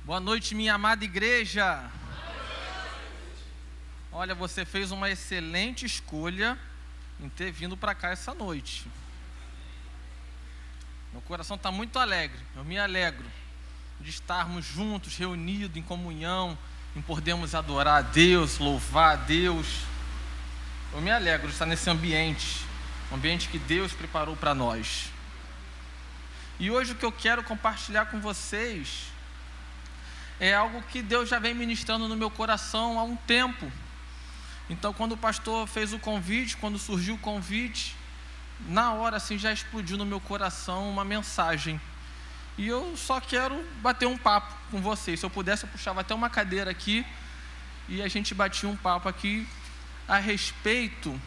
Boa noite, minha amada igreja. Olha, você fez uma excelente escolha em ter vindo para cá essa noite. Meu coração está muito alegre, eu me alegro de estarmos juntos, reunidos em comunhão, em podermos adorar a Deus, louvar a Deus. Eu me alegro de estar nesse ambiente, um ambiente que Deus preparou para nós. E hoje o que eu quero compartilhar com vocês é algo que Deus já vem ministrando no meu coração há um tempo. Então, quando o pastor fez o convite, quando surgiu o convite, na hora assim já explodiu no meu coração uma mensagem. E eu só quero bater um papo com vocês. Se eu pudesse, eu puxava até uma cadeira aqui e a gente batia um papo aqui a respeito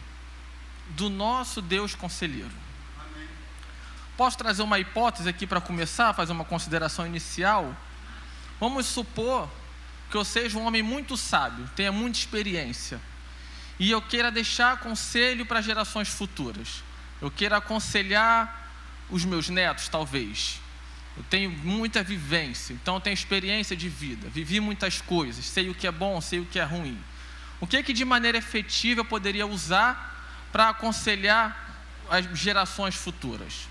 do nosso Deus conselheiro. Amém. Posso trazer uma hipótese aqui para começar, fazer uma consideração inicial? Vamos supor que eu seja um homem muito sábio, tenha muita experiência, e eu queira deixar conselho para gerações futuras. Eu queira aconselhar os meus netos, talvez. Eu tenho muita vivência, então eu tenho experiência de vida, vivi muitas coisas, sei o que é bom, sei o que é ruim. O que de maneira efetiva eu poderia usar para aconselhar as gerações futuras?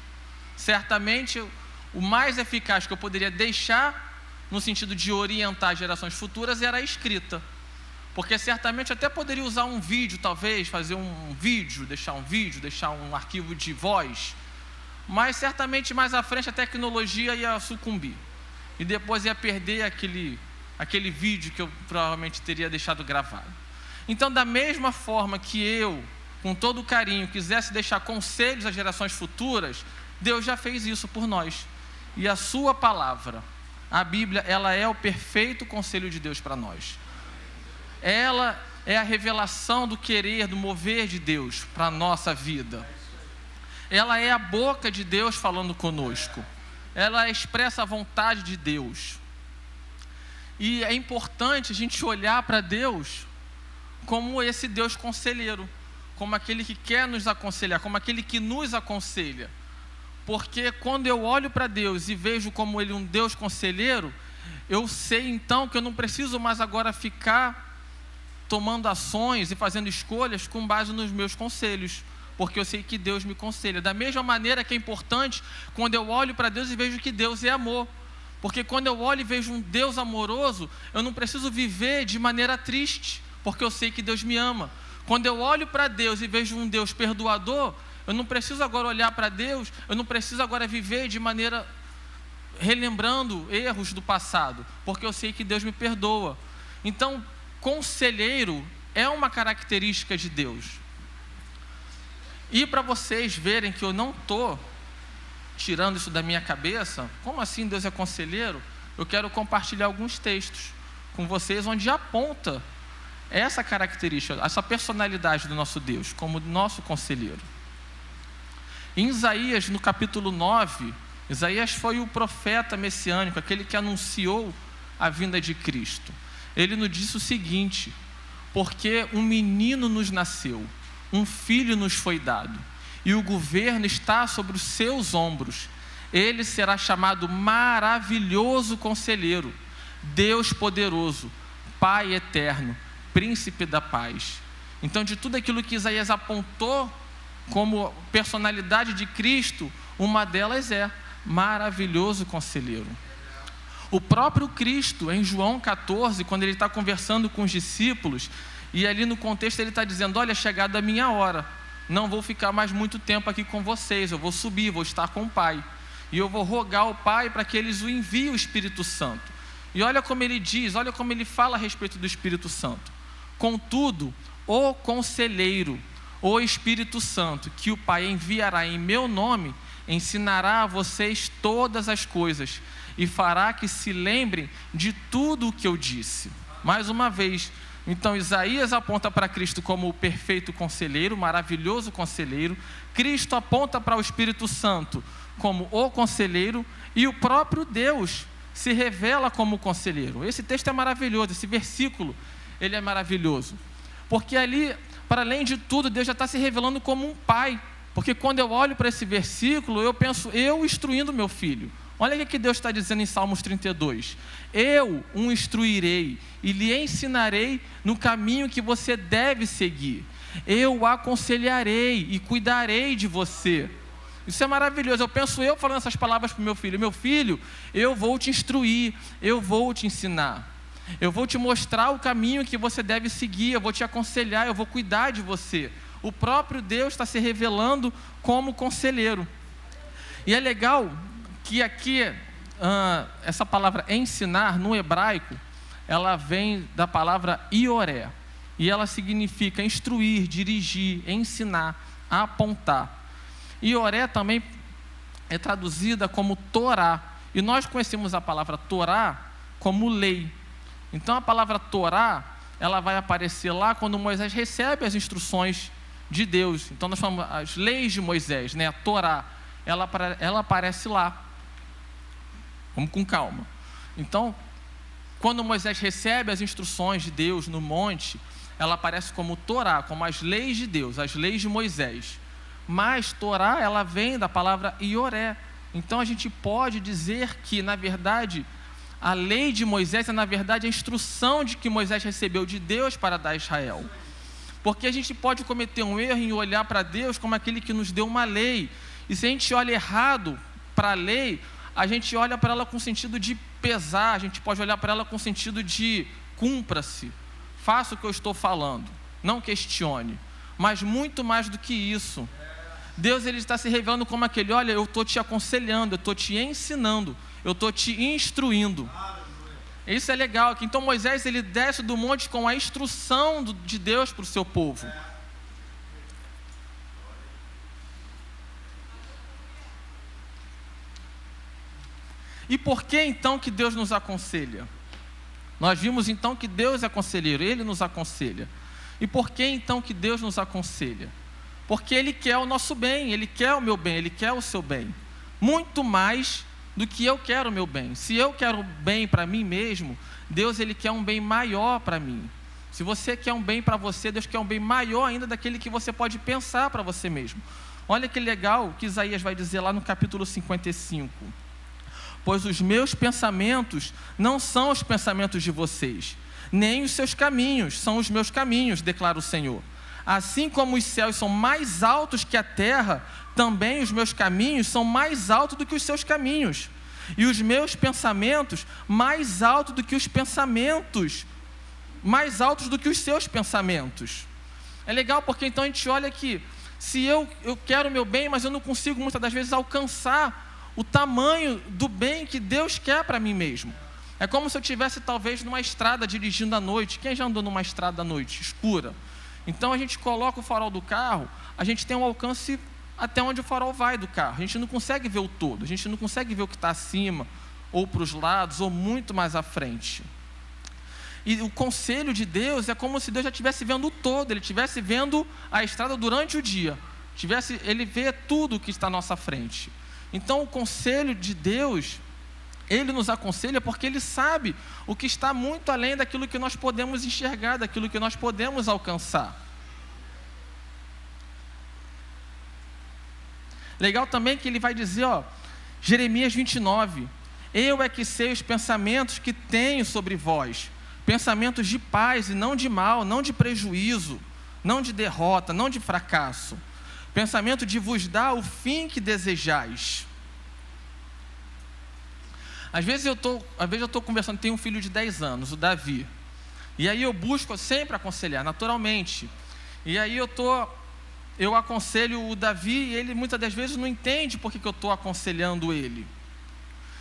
Certamente, o mais eficaz que eu poderia deixar no sentido de orientar gerações futuras era a escrita. Porque certamente até poderia usar um vídeo, talvez, fazer um vídeo, deixar um arquivo de voz, mas certamente mais à frente a tecnologia ia sucumbir. E depois ia perder aquele vídeo que eu provavelmente teria deixado gravado. Então, da mesma forma que eu, com todo carinho, quisesse deixar conselhos às gerações futuras, Deus já fez isso por nós. E a sua palavra, a Bíblia, ela é o perfeito conselho de Deus para nós. Ela é a revelação do querer, do mover de Deus para a nossa vida. Ela é a boca de Deus falando conosco. Ela expressa a vontade de Deus. E é importante a gente olhar para Deus como esse Deus conselheiro, como aquele que quer nos aconselhar, como aquele que nos aconselha. Porque quando eu olho para Deus e vejo como Ele um Deus conselheiro, eu sei então que eu não preciso mais agora ficar tomando ações e fazendo escolhas com base nos meus conselhos, porque eu sei que Deus me conselha. Da mesma maneira que é importante quando eu olho para Deus e vejo que Deus é amor, porque quando eu olho e vejo um Deus amoroso, eu não preciso viver de maneira triste, porque eu sei que Deus me ama. Quando eu olho para Deus e vejo um Deus perdoador, eu não preciso agora olhar para Deus, eu não preciso agora viver de maneira relembrando erros do passado, porque eu sei que Deus me perdoa. Então, conselheiro é uma característica de Deus. E para vocês verem que eu não estou tirando isso da minha cabeça, como assim Deus é conselheiro? Eu quero compartilhar alguns textos com vocês onde aponta essa característica, essa personalidade do nosso Deus como nosso conselheiro. Em Isaías, no capítulo 9, Isaías foi o profeta messiânico, aquele que anunciou a vinda de Cristo. Ele nos disse o seguinte: porque um menino nos nasceu, um filho nos foi dado, e o governo está sobre os seus ombros. Ele será chamado Maravilhoso Conselheiro, Deus Poderoso, Pai Eterno, Príncipe da Paz. Então, de tudo aquilo que Isaías apontou como personalidade de Cristo, uma delas é Maravilhoso Conselheiro. O próprio Cristo, em João 14, quando ele está conversando com os discípulos, e ali no contexto ele está dizendo: olha, é chegada a minha hora, não vou ficar mais muito tempo aqui com vocês, eu vou subir, vou estar com o Pai, e eu vou rogar ao Pai para que eles o enviem o Espírito Santo. E olha como ele diz, olha como ele fala a respeito do Espírito Santo: contudo, o Conselheiro, o Espírito Santo, que o Pai enviará em meu nome, ensinará a vocês todas as coisas e fará que se lembrem de tudo o que eu disse. Mais uma vez, então Isaías aponta para Cristo como o perfeito conselheiro, maravilhoso conselheiro. Cristo aponta para o Espírito Santo como o conselheiro, e o próprio Deus se revela como conselheiro. Esse texto é maravilhoso, esse versículo, ele é maravilhoso, porque ali, para além de tudo, Deus já está se revelando como um pai. Porque quando eu olho para esse versículo, eu penso, eu instruindo meu filho, Olha o que Deus está dizendo em Salmos 32. Eu o instruirei e lhe ensinarei no caminho que você deve seguir. Eu o aconselharei e cuidarei de você. Isso é maravilhoso. Eu penso falando essas palavras para o meu filho. Meu filho, eu vou te instruir, eu vou te ensinar. Eu vou te mostrar o caminho que você deve seguir, eu vou te aconselhar, eu vou cuidar de você. O próprio Deus está se revelando como conselheiro. E é legal que aqui, essa palavra ensinar, no hebraico, ela vem da palavra ioré. E ela significa instruir, dirigir, ensinar, apontar. Ioré também é traduzida como Torá. E nós conhecemos a palavra Torá como lei. Então a palavra Torá, ela vai aparecer lá quando Moisés recebe as instruções de Deus. Então nós falamos as leis de Moisés, né? A Torá, ela aparece lá. Vamos com calma. Então, quando Moisés recebe as instruções de Deus no monte, ela aparece como Torá, como as leis de Deus, as leis de Moisés. Mas Torá, ela vem da palavra ioré. Então a gente pode dizer que, na verdade, a lei de Moisés é, na verdade, a instrução de que Moisés recebeu de Deus para dar a Israel. Porque a gente pode cometer um erro em olhar para Deus como aquele que nos deu uma lei. E se a gente olha errado para a lei, a gente olha para ela com sentido de pesar, a gente pode olhar para ela com sentido de cumpra-se, faça o que eu estou falando, não questione. Mas muito mais do que isso, Deus, ele está se revelando como aquele, olha, eu estou te aconselhando, eu estou te ensinando, eu estou te instruindo. Isso é legal aqui. Então Moisés, ele desce do monte com a instrução de Deus para o seu povo. E por que então que Deus nos aconselha? Nós vimos então que Deus é conselheiro, Ele nos aconselha. E por que então que Deus nos aconselha? Porque Ele quer o nosso bem, Ele quer o meu bem, Ele quer o seu bem. Muito mais do que eu quero o meu bem. Se eu quero bem para mim mesmo, Deus, Ele quer um bem maior para mim. Se você quer um bem para você, Deus quer um bem maior ainda daquele que você pode pensar para você mesmo. Olha que legal que Isaías vai dizer lá no capítulo 55. Pois os meus pensamentos não são os pensamentos de vocês, nem os seus caminhos são os meus caminhos, declara o Senhor. Assim como os céus são mais altos que a terra, também os meus caminhos são mais altos do que os seus caminhos, e os meus pensamentos mais altos do que os pensamentos, mais altos do que os seus pensamentos. É legal porque então a gente olha que, se eu quero o meu bem, mas eu não consigo muitas das vezes alcançar o tamanho do bem que Deus quer para mim mesmo. É como se eu estivesse talvez numa estrada dirigindo à noite. Quem já andou numa estrada à noite, escura? Então a gente coloca o farol do carro, a gente tem um alcance até onde o farol vai do carro. A gente não consegue ver o todo, a gente não consegue ver o que está acima, ou para os lados, ou muito mais à frente. E o conselho de Deus é como se Deus já estivesse vendo o todo, Ele estivesse vendo a estrada durante o dia, Ele vê tudo o que está à nossa frente. Então o conselho de Deus, Ele nos aconselha porque Ele sabe o que está muito além daquilo que nós podemos enxergar, daquilo que nós podemos alcançar. Legal também que Ele vai dizer, Jeremias 29, eu é que sei os pensamentos que tenho sobre vós, pensamentos de paz e não de mal, não de prejuízo, não de derrota, não de fracasso. Pensamento de vos dar o fim que desejais. Às vezes eu estou conversando, tenho um filho de 10 anos, o Davi. E aí eu busco sempre aconselhar, naturalmente. E aí eu aconselho o Davi e ele muitas das vezes não entende por que eu estou aconselhando ele.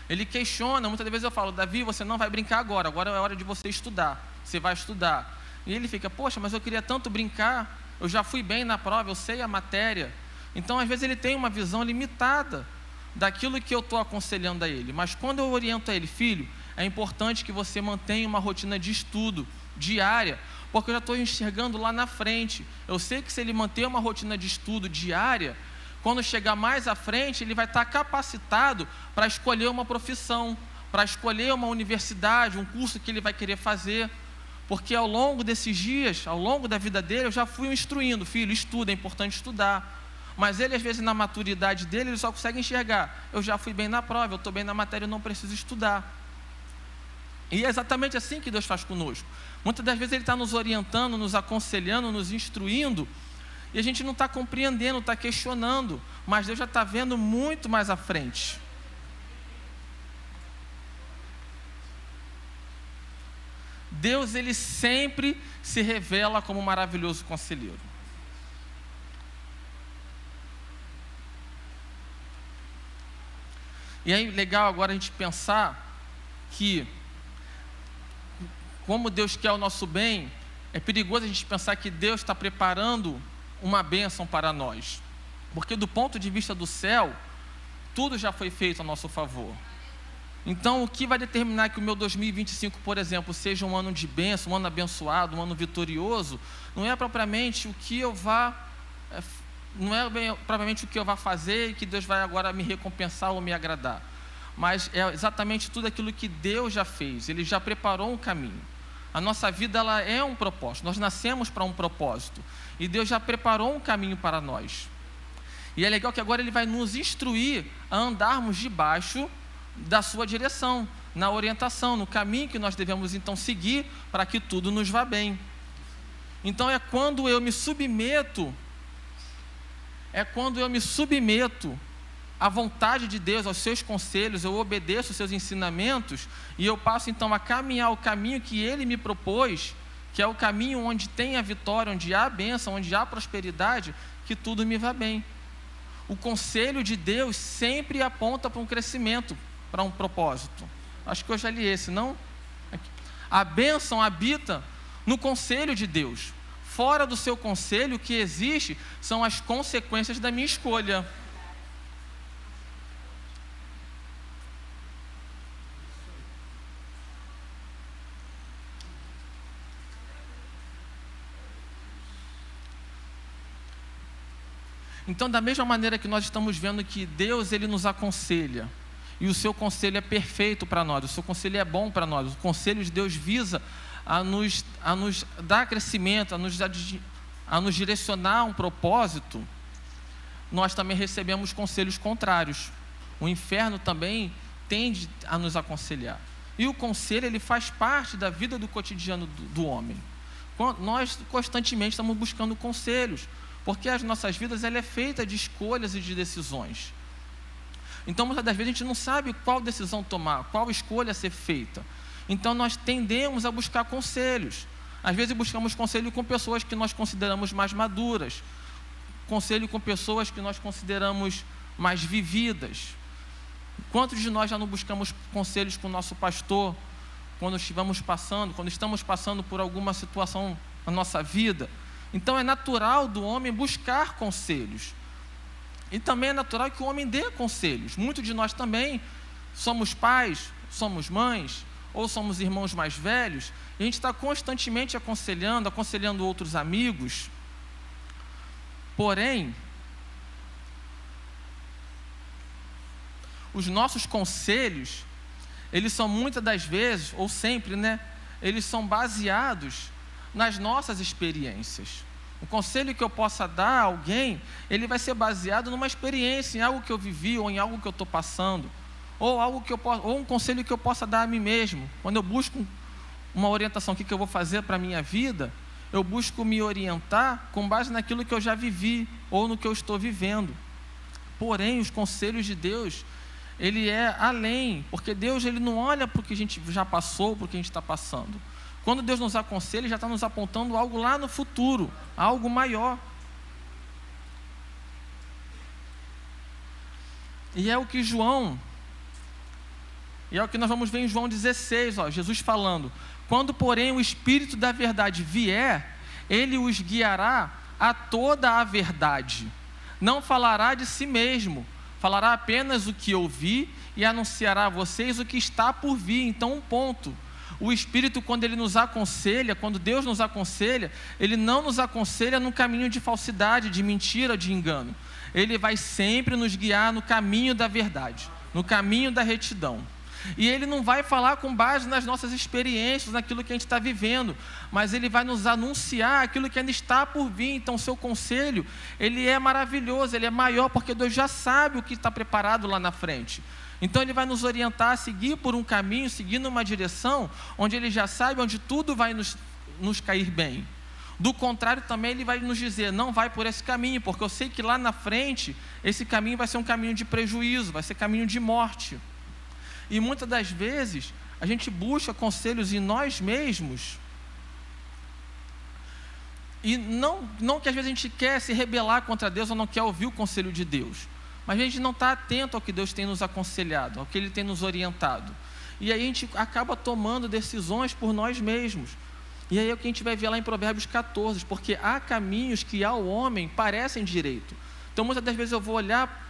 Ele questiona, muitas das vezes eu falo, Davi, você não vai brincar agora é hora de você estudar, você vai estudar. E ele fica, poxa, mas eu queria tanto brincar, eu já fui bem na prova, eu sei a matéria. Então, às vezes, ele tem uma visão limitada daquilo que eu estou aconselhando a ele. Mas quando eu oriento a ele, filho, é importante que você mantenha uma rotina de estudo diária, porque eu já estou enxergando lá na frente. Eu sei que se ele manter uma rotina de estudo diária, quando chegar mais à frente, ele vai estar capacitado para escolher uma profissão, para escolher uma universidade, um curso que ele vai querer fazer. Porque ao longo desses dias, ao longo da vida dele, eu já fui instruindo, filho, estuda, é importante estudar. Mas ele, às vezes, na maturidade dele, ele só consegue enxergar: eu já fui bem na prova, eu estou bem na matéria, eu não preciso estudar. E é exatamente assim que Deus faz conosco. Muitas das vezes Ele está nos orientando, nos aconselhando, nos instruindo, e a gente não está compreendendo, está questionando, mas Deus já está vendo muito mais à frente. Deus, Ele sempre se revela como um maravilhoso conselheiro. E aí, legal agora a gente pensar que, como Deus quer o nosso bem, é perigoso a gente pensar que Deus está preparando uma bênção para nós. Porque do ponto de vista do céu, tudo já foi feito a nosso favor. Então, o que vai determinar que o meu 2025, por exemplo, seja um ano de bênção, um ano abençoado, um ano vitorioso, não é propriamente o que eu vá... Não é propriamente o que eu vá fazer e que Deus vai agora me recompensar ou me agradar. Mas é exatamente tudo aquilo que Deus já fez. Ele já preparou um caminho. A nossa vida, ela é um propósito. Nós nascemos para um propósito. E Deus já preparou um caminho para nós. E é legal que agora Ele vai nos instruir a andarmos debaixo da sua direção, na orientação, no caminho que nós devemos então seguir para que tudo nos vá bem. Então é quando eu me submeto à vontade de Deus, aos seus conselhos, eu obedeço os seus ensinamentos e eu passo então a caminhar o caminho que Ele me propôs, que é o caminho onde tem a vitória, onde há a bênção, onde há prosperidade, que tudo me vá bem. O conselho de Deus sempre aponta para um crescimento, para um propósito. Acho que eu já li esse, não? A bênção habita no conselho de Deus. Fora do seu conselho, o que existe são as consequências da minha escolha. Então, da mesma maneira que nós estamos vendo que Deus, Ele nos aconselha, e o seu conselho é perfeito para nós, o seu conselho é bom para nós, o conselho de Deus visa a nos dar crescimento, a nos direcionar a um propósito, nós também recebemos conselhos contrários. O inferno também tende a nos aconselhar. E o conselho, ele faz parte da vida do cotidiano do homem. Nós constantemente estamos buscando conselhos, porque as nossas vidas, ela é feita de escolhas e de decisões. Então, muitas das vezes, a gente não sabe qual decisão tomar, qual escolha ser feita. Então, nós tendemos a buscar conselhos. Às vezes, buscamos conselho com pessoas que nós consideramos mais maduras, conselho com pessoas que nós consideramos mais vividas. Quantos de nós já não buscamos conselhos com o nosso pastor, quando estamos passando por alguma situação na nossa vida? Então, é natural do homem buscar conselhos. E também é natural que o homem dê conselhos. Muitos de nós também somos pais, somos mães, ou somos irmãos mais velhos, e a gente está constantemente aconselhando outros amigos. Porém, os nossos conselhos, eles são muitas das vezes, ou sempre, eles são baseados nas nossas experiências. O conselho que eu possa dar a alguém, ele vai ser baseado numa experiência, em algo que eu vivi, ou em algo que eu estou passando, ou um conselho que eu possa dar a mim mesmo. Quando eu busco uma orientação, o que eu vou fazer para a minha vida, eu busco me orientar com base naquilo que eu já vivi, ou no que eu estou vivendo. Porém, os conselhos de Deus, ele é além, porque Deus, ele não olha para o que a gente já passou, para o que a gente está passando. Quando Deus nos aconselha, Ele já está nos apontando algo lá no futuro, algo maior. E é o que nós vamos ver em João 16, Jesus falando: quando, porém, o Espírito da verdade vier, Ele os guiará a toda a verdade. Não falará de si mesmo, falará apenas o que ouvi e anunciará a vocês o que está por vir. Então, um ponto. O Espírito, quando Ele nos aconselha, quando Deus nos aconselha, Ele não nos aconselha no caminho de falsidade, de mentira, de engano. Ele vai sempre nos guiar no caminho da verdade, no caminho da retidão. E Ele não vai falar com base nas nossas experiências, naquilo que a gente está vivendo, mas Ele vai nos anunciar aquilo que ainda está por vir. Então, o seu conselho, ele é maravilhoso, ele é maior, porque Deus já sabe o que está preparado lá na frente. Então, Ele vai nos orientar a seguir por um caminho, seguir numa direção, onde Ele já sabe, onde tudo vai nos cair bem. Do contrário, também Ele vai nos dizer, não vai por esse caminho, porque eu sei que lá na frente, esse caminho vai ser um caminho de prejuízo, vai ser caminho de morte. E muitas das vezes, a gente busca conselhos em nós mesmos, e não que às vezes a gente quer se rebelar contra Deus, ou não quer ouvir o conselho de Deus, mas a gente não está atento ao que Deus tem nos aconselhado, ao que Ele tem nos orientado. E aí a gente acaba tomando decisões por nós mesmos. E aí é o que a gente vai ver lá em Provérbios 14, porque há caminhos que ao homem parecem direito. Então muitas das vezes eu vou olhar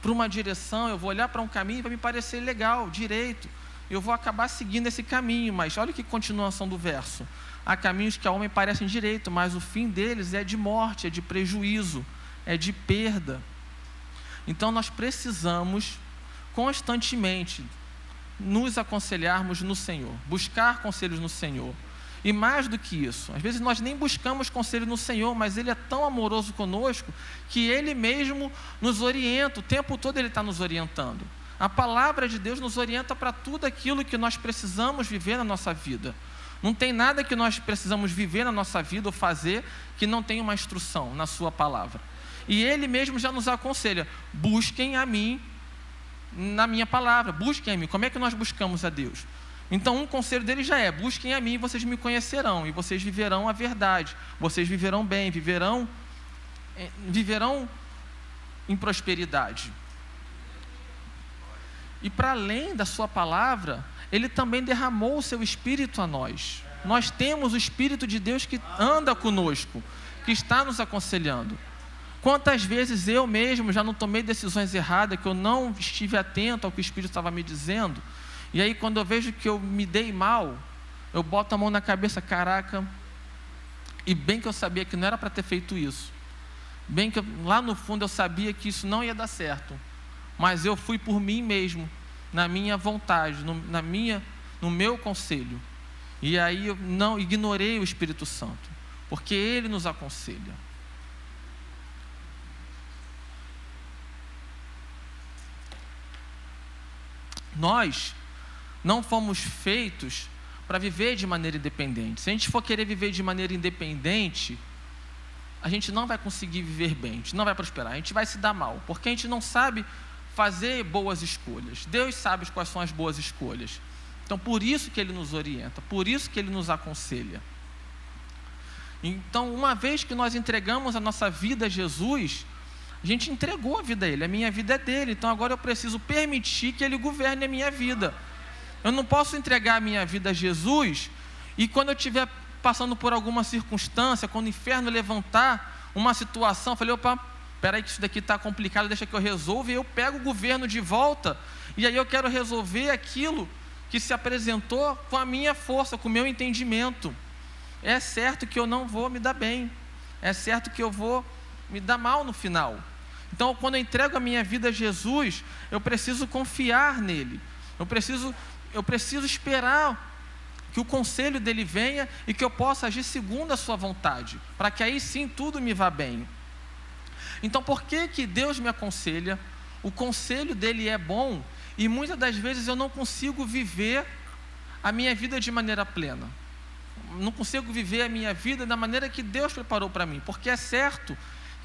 para uma direção, eu vou olhar para um caminho e vai me parecer legal, direito. Eu vou acabar seguindo esse caminho, mas olha que continuação do verso. Há caminhos que ao homem parecem direito, mas o fim deles é de morte, é de prejuízo, é de perda. Então nós precisamos constantemente nos aconselharmos no Senhor, buscar conselhos no Senhor. E mais do que isso, às vezes nós nem buscamos conselho no Senhor, mas Ele é tão amoroso conosco, que Ele mesmo nos orienta, o tempo todo Ele está nos orientando. A palavra de Deus nos orienta para tudo aquilo que nós precisamos viver na nossa vida. Não tem nada que nós precisamos viver na nossa vida ou fazer que não tenha uma instrução na sua palavra. E Ele mesmo já nos aconselha, busquem a mim na minha palavra, busquem a mim. Como é que nós buscamos a Deus? Então um conselho dele já é, busquem a mim e vocês me conhecerão, e vocês viverão a verdade, vocês viverão bem, viverão em prosperidade. E para além da sua palavra, Ele também derramou o seu Espírito a nós. Nós temos o Espírito de Deus que anda conosco, que está nos aconselhando. Quantas vezes eu mesmo já não tomei decisões erradas, que eu não estive atento ao que o Espírito estava me dizendo, e aí quando eu vejo que eu me dei mal, eu boto a mão na cabeça, caraca, e bem que eu sabia que não era para ter feito isso, bem que lá no fundo eu sabia que isso não ia dar certo, mas eu fui por mim mesmo, na minha vontade, no meu conselho, e aí eu não ignorei o Espírito Santo, porque Ele nos aconselha. Nós não fomos feitos para viver de maneira independente. Se a gente for querer viver de maneira independente, a gente não vai conseguir viver bem, a gente não vai prosperar, a gente vai se dar mal, porque a gente não sabe fazer boas escolhas. Deus sabe quais são as boas escolhas. Então, por isso que Ele nos orienta, por isso que Ele nos aconselha. Então, uma vez que nós entregamos a nossa vida a Jesus, a gente entregou a vida a Ele, a minha vida é dele, então agora eu preciso permitir que Ele governe a minha vida. Eu não posso entregar a minha vida a Jesus e quando eu estiver passando por alguma circunstância, quando o inferno levantar uma situação, eu falei, opa, espera que isso daqui está complicado, deixa que eu resolva, e eu pego o governo de volta, e aí eu quero resolver aquilo que se apresentou com a minha força, com o meu entendimento. É certo que eu não vou me dar bem, é certo que eu vou me dar mal no final. Então, quando eu entrego a minha vida a Jesus, eu preciso confiar nele, eu preciso esperar que o conselho dele venha e que eu possa agir segundo a sua vontade, para que aí sim tudo me vá bem. Então, por que Deus me aconselha? O conselho dele é bom e muitas das vezes eu não consigo viver a minha vida de maneira plena. Não consigo viver a minha vida da maneira que Deus preparou para mim, porque é certo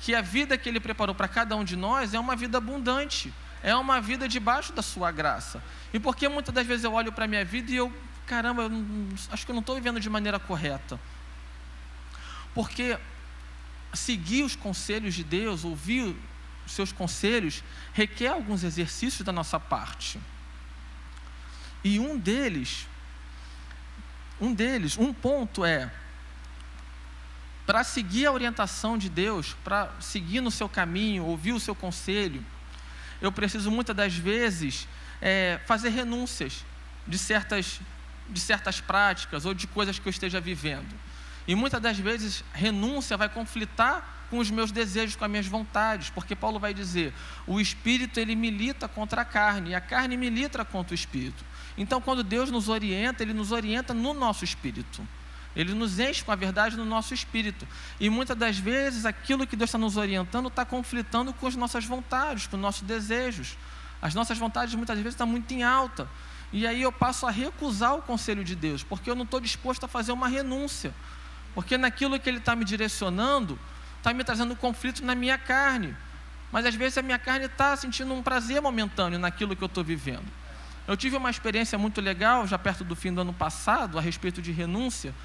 que a vida que Ele preparou para cada um de nós é uma vida abundante, é uma vida debaixo da sua graça. E porque muitas das vezes eu olho para a minha vida e caramba, acho que eu não estou vivendo de maneira correta. Porque seguir os conselhos de Deus, ouvir os seus conselhos, requer alguns exercícios da nossa parte. E um ponto é, para seguir a orientação de Deus, para seguir no seu caminho, ouvir o seu conselho, eu preciso muitas das vezes fazer renúncias de certas práticas ou de coisas que eu esteja vivendo. E muitas das vezes, renúncia vai conflitar com os meus desejos, com as minhas vontades, porque Paulo vai dizer, o Espírito ele milita contra a carne, e a carne milita contra o Espírito. Então, quando Deus nos orienta, Ele nos orienta no nosso Espírito. Ele nos enche com a verdade no nosso Espírito. E muitas das vezes, aquilo que Deus está nos orientando está conflitando com as nossas vontades, com os nossos desejos. As nossas vontades muitas vezes estão muito em alta. E aí eu passo a recusar o conselho de Deus, porque eu não estou disposto a fazer uma renúncia. Porque naquilo que Ele está me direcionando, está me trazendo conflito na minha carne. Mas às vezes a minha carne está sentindo um prazer momentâneo naquilo que eu estou vivendo. Eu tive uma experiência muito legal, já perto do fim do ano passado, a respeito de renúncia,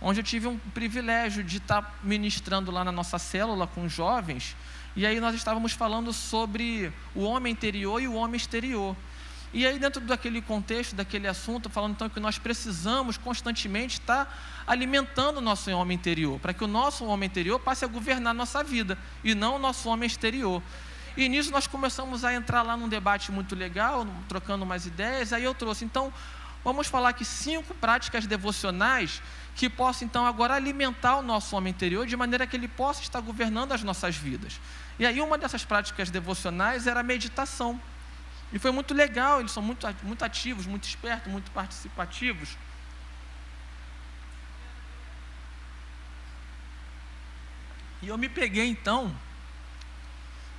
onde eu tive um privilégio de estar ministrando lá na nossa célula com os jovens, e aí nós estávamos falando sobre o homem interior e o homem exterior. E aí dentro daquele contexto, daquele assunto, falando então que nós precisamos constantemente estar alimentando o nosso homem interior, para que o nosso homem interior passe a governar a nossa vida, e não o nosso homem exterior. E nisso nós começamos a entrar lá num debate muito legal, trocando umas ideias, aí eu trouxe, então, vamos falar aqui 5 práticas devocionais que possam então agora alimentar o nosso homem interior, de maneira que ele possa estar governando as nossas vidas. E aí uma dessas práticas devocionais era a meditação. E foi muito legal, eles são muito ativos, muito espertos, muito participativos. E eu me peguei então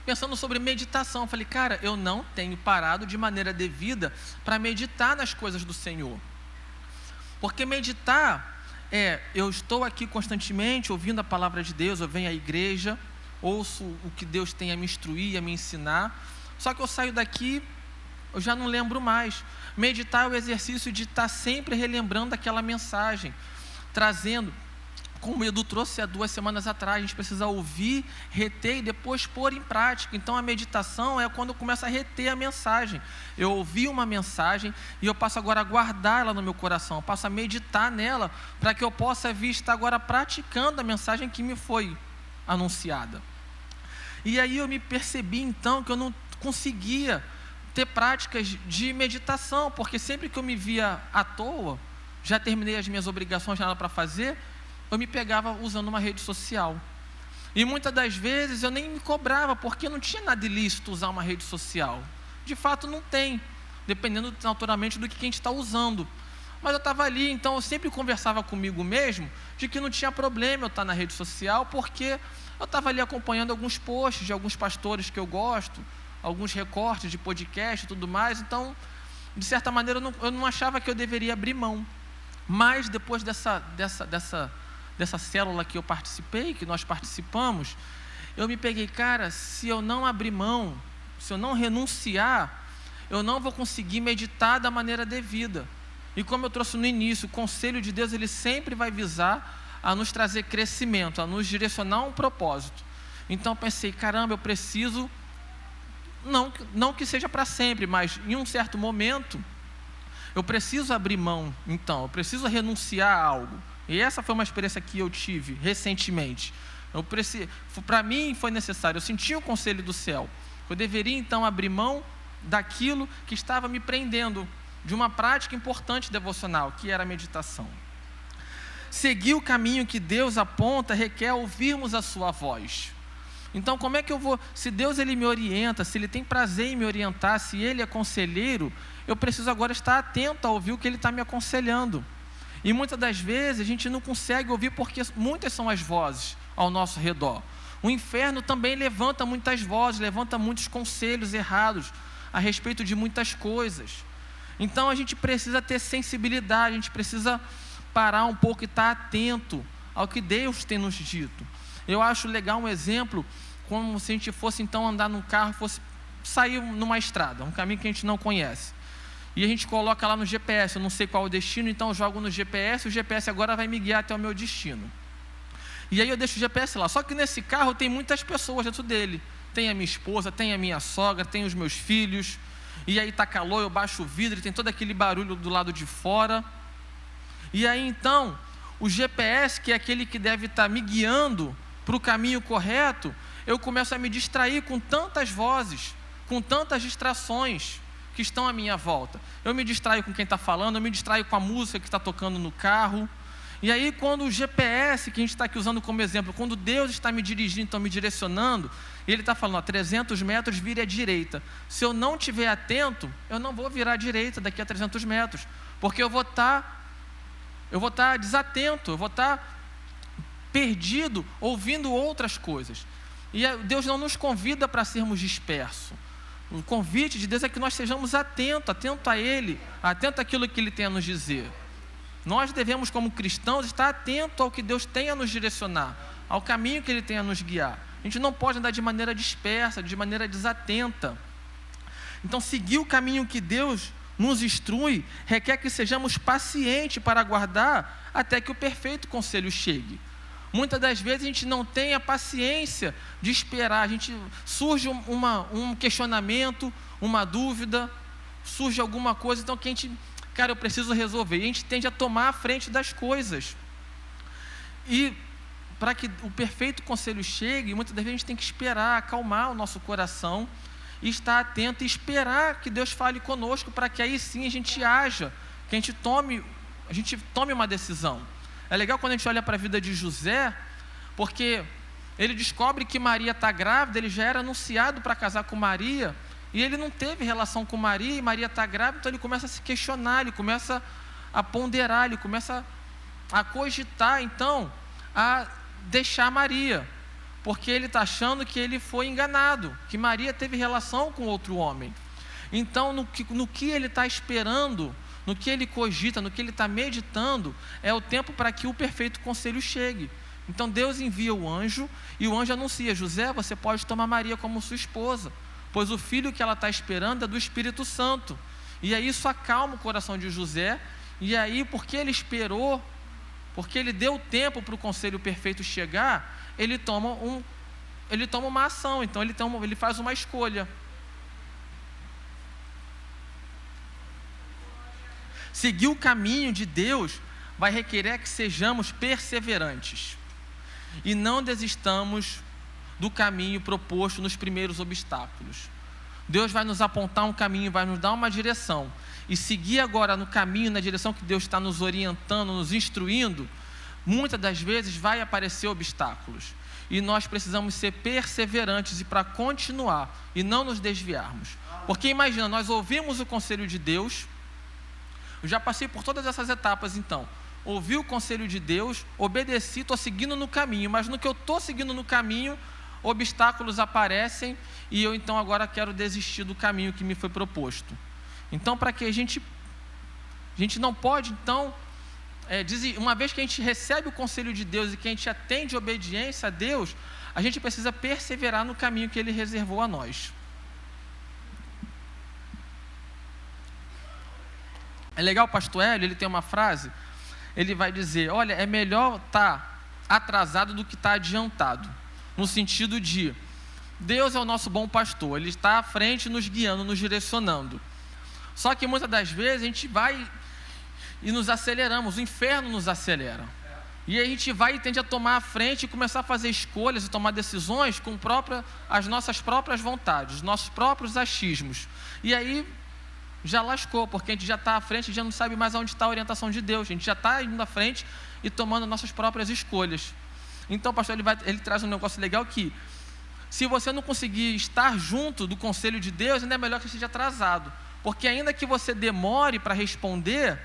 pensando sobre meditação. Falei, cara, eu não tenho parado de maneira devida para meditar nas coisas do Senhor. Porque meditar eu estou aqui constantemente ouvindo a palavra de Deus, eu venho à igreja, ouço o que Deus tem a me instruir, a me ensinar, só que eu saio daqui, eu já não lembro mais. Meditar é o exercício de estar sempre relembrando aquela mensagem, trazendo, como o Edu trouxe há 2 semanas atrás, a gente precisa ouvir, reter e depois pôr em prática. Então a meditação é quando eu começo a reter a mensagem. Eu ouvi uma mensagem e eu passo agora a guardar ela no meu coração, eu passo a meditar nela, para que eu possa vir estar agora praticando a mensagem que me foi anunciada. E aí eu me percebi então que eu não conseguia ter práticas de meditação, porque sempre que eu me via à toa, já terminei as minhas obrigações, nada para fazer, eu me pegava usando uma rede social. E muitas das vezes eu nem me cobrava, porque não tinha nada ilícito usar uma rede social. De fato não tem, dependendo naturalmente do que a gente está usando. Mas eu estava ali, então eu sempre conversava comigo mesmo, de que não tinha problema eu estar na rede social, porque eu estava ali acompanhando alguns posts de alguns pastores que eu gosto, alguns recortes de podcast e tudo mais, então, de certa maneira, eu não achava que eu deveria abrir mão. Mas depois dessa célula que eu participei, que nós participamos, eu me peguei, cara, se eu não abrir mão, se eu não renunciar, eu não vou conseguir meditar da maneira devida. E como eu trouxe no início, o conselho de Deus, ele sempre vai visar a nos trazer crescimento, a nos direcionar a um propósito. Então eu pensei, caramba, eu preciso, não que seja para sempre, mas em um certo momento, eu preciso abrir mão, então, eu preciso renunciar a algo. E essa foi uma experiência que eu tive recentemente. Para mim foi necessário, eu senti o conselho do céu. Eu deveria então abrir mão daquilo que estava me prendendo, de uma prática importante devocional, que era a meditação. Seguir o caminho que Deus aponta requer ouvirmos a sua voz. Então como é que eu vou, se Deus ele me orienta, se Ele tem prazer em me orientar, se Ele é conselheiro, eu preciso agora estar atento a ouvir o que Ele está me aconselhando. E muitas das vezes a gente não consegue ouvir porque muitas são as vozes ao nosso redor. O inferno também levanta muitas vozes, levanta muitos conselhos errados a respeito de muitas coisas. Então a gente precisa ter sensibilidade, a gente precisa parar um pouco e estar atento ao que Deus tem nos dito. Eu acho legal um exemplo, como se a gente fosse então andar num carro, fosse sair numa estrada, um caminho que a gente não conhece. E a gente coloca lá no GPS, eu não sei qual é o destino, então eu jogo no GPS, o GPS agora vai me guiar até o meu destino. E aí eu deixo o GPS lá, só que nesse carro tem muitas pessoas dentro dele. Tem a minha esposa, tem a minha sogra, tem os meus filhos, e aí está calor, eu baixo o vidro e tem todo aquele barulho do lado de fora. E aí então, o GPS, que é aquele que deve estar me guiando para o caminho correto, eu começo a me distrair com tantas vozes, com tantas distrações que estão à minha volta. Eu me distraio com quem está falando, eu me distraio com a música que está tocando no carro, E aí, quando o GPS, que a gente está aqui usando como exemplo, quando Deus está me dirigindo, então me direcionando, Ele está falando, 300 metros, vire à direita. Se eu não estiver atento, eu não vou virar à direita daqui a 300 metros, porque eu vou estar desatento, eu vou estar perdido, ouvindo outras coisas. E Deus não nos convida para sermos dispersos. O convite de Deus é que nós sejamos atentos a Ele, atentos àquilo que Ele tem a nos dizer. Nós devemos, como cristãos, estar atentos ao que Deus tem a nos direcionar, ao caminho que Ele tem a nos guiar. A gente não pode andar de maneira dispersa, de maneira desatenta. Então, seguir o caminho que Deus nos instrui requer que sejamos pacientes para aguardar até que o perfeito conselho chegue. Muitas das vezes a gente não tem a paciência de esperar, surge um questionamento, uma dúvida, surge alguma coisa, então que a gente, eu preciso resolver. E a gente tende a tomar a frente das coisas. E para que o perfeito conselho chegue, muitas das vezes a gente tem que esperar, acalmar o nosso coração e estar atento e esperar que Deus fale conosco, para que aí sim a gente haja, que a gente tome uma decisão. É legal quando a gente olha para a vida de José, porque ele descobre que Maria está grávida, ele já era anunciado para casar com Maria, e ele não teve relação com Maria, e Maria está grávida, então ele começa a se questionar, ele começa a ponderar, ele começa a cogitar, então, a deixar Maria, porque ele está achando que ele foi enganado, que Maria teve relação com outro homem. Então, no que ele está esperando, no que ele cogita, no que ele está meditando, é o tempo para que o perfeito conselho chegue. Então Deus envia o anjo, e o anjo anuncia: José, você pode tomar Maria como sua esposa, pois o filho que ela está esperando é do Espírito Santo. E aí isso acalma o coração de José, e aí porque ele esperou, porque ele deu tempo para o conselho perfeito chegar, ele toma uma ação, então ele faz uma escolha. Seguir o caminho de Deus vai requerer que sejamos perseverantes e não desistamos do caminho proposto nos primeiros obstáculos. Deus vai nos apontar um caminho, vai nos dar uma direção, e seguir agora no caminho, na direção que Deus está nos orientando, nos instruindo, muitas das vezes vai aparecer obstáculos, e nós precisamos ser perseverantes e para continuar e não nos desviarmos. Porque imagina, nós ouvimos o conselho de Deus. Eu já passei por todas essas etapas, então. Ouvi o conselho de Deus, obedeci, estou seguindo no caminho, mas no que eu estou seguindo no caminho, obstáculos aparecem, e eu então agora quero desistir do caminho que me foi proposto. Então, para que a gente não pode, então, uma vez que a gente recebe o conselho de Deus e que a gente atende obediência a Deus, a gente precisa perseverar no caminho que Ele reservou a nós. É legal, o pastor Hélio, ele tem uma frase, ele vai dizer: olha, é melhor estar atrasado do que estar adiantado, no sentido de, Deus é o nosso bom pastor, Ele está à frente nos guiando, nos direcionando, só que muitas das vezes a gente vai e nos aceleramos, o inferno nos acelera, e a gente vai e tende a tomar a frente e começar a fazer escolhas e tomar decisões com as nossas próprias vontades, os nossos próprios achismos, e aí já lascou, porque a gente já está à frente, a gente já não sabe mais onde está a orientação de Deus, a gente já está indo à frente e tomando nossas próprias escolhas. Então, pastor, ele traz um negócio legal que, se você não conseguir estar junto do conselho de Deus, ainda é melhor que você esteja atrasado, porque ainda que você demore para responder,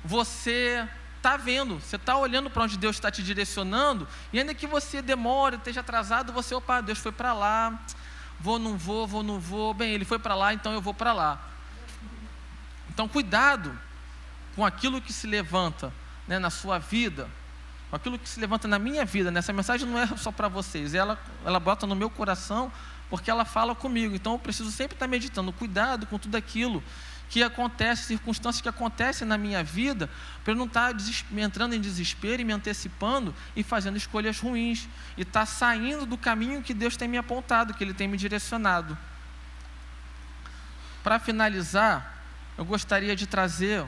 você está vendo, você está olhando para onde Deus está te direcionando, e ainda que você demore, esteja atrasado, você, Deus foi para lá, vou, não vou, bem, Ele foi para lá, então eu vou para lá. Então, cuidado com aquilo que se levanta, né, na sua vida, com aquilo que se levanta na minha vida. Essa mensagem não é só para vocês, ela bota no meu coração, porque ela fala comigo. Então, eu preciso sempre estar meditando, cuidado com tudo aquilo que acontece, circunstâncias que acontecem na minha vida, para eu não estar entrando em desespero e me antecipando e fazendo escolhas ruins, e estar saindo do caminho que Deus tem me apontado, que Ele tem me direcionado. Para finalizar, eu gostaria de trazer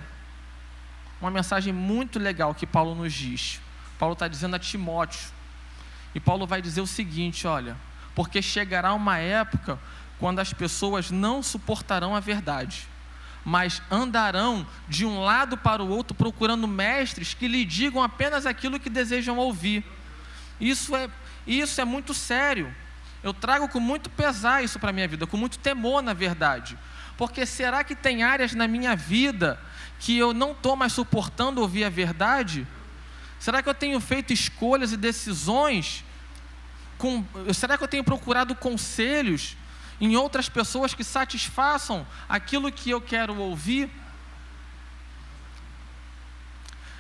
uma mensagem muito legal que Paulo nos diz. Paulo está dizendo a Timóteo, e Paulo vai dizer o seguinte: olha, porque chegará uma época quando as pessoas não suportarão a verdade, mas andarão de um lado para o outro procurando mestres que lhe digam apenas aquilo que desejam ouvir. Isso é muito sério. Eu trago com muito pesar isso para a minha vida, com muito temor, na verdade. Porque será que tem áreas na minha vida que eu não estou mais suportando ouvir a verdade? Será que eu tenho feito escolhas e decisões? Será que eu tenho procurado conselhos em outras pessoas que satisfaçam aquilo que eu quero ouvir?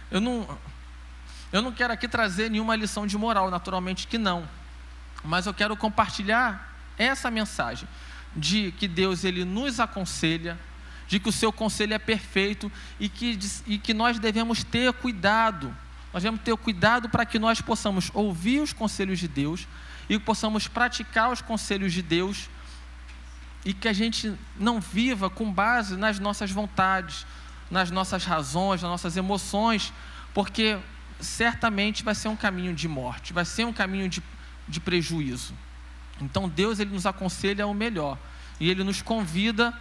Eu não quero aqui trazer nenhuma lição de moral, naturalmente que não. Mas eu quero compartilhar essa mensagem de que Deus, Ele nos aconselha, de que o seu conselho é perfeito e que nós devemos ter cuidado. Nós devemos ter cuidado para que nós possamos ouvir os conselhos de Deus e possamos praticar os conselhos de Deus e que a gente não viva com base nas nossas vontades, nas nossas razões, nas nossas emoções, porque certamente vai ser um caminho de morte, vai ser um caminho de prejuízo. Então Deus, Ele nos aconselha o melhor e Ele nos convida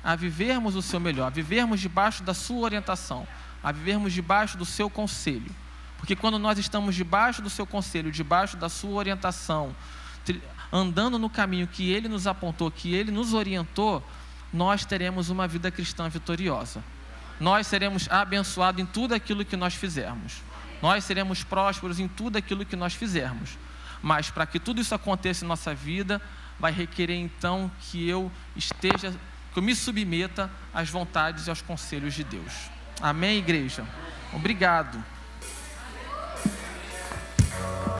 a vivermos o seu melhor, a vivermos debaixo da sua orientação, a vivermos debaixo do seu conselho. Porque quando nós estamos debaixo do seu conselho, debaixo da sua orientação, andando no caminho que Ele nos apontou, que Ele nos orientou, nós teremos uma vida cristã vitoriosa. Nós seremos abençoados em tudo aquilo que nós fizermos. Nós seremos prósperos em tudo aquilo que nós fizermos. Mas para que tudo isso aconteça em nossa vida, vai requerer então que eu me submeta às vontades e aos conselhos de Deus. Amém, igreja? Obrigado.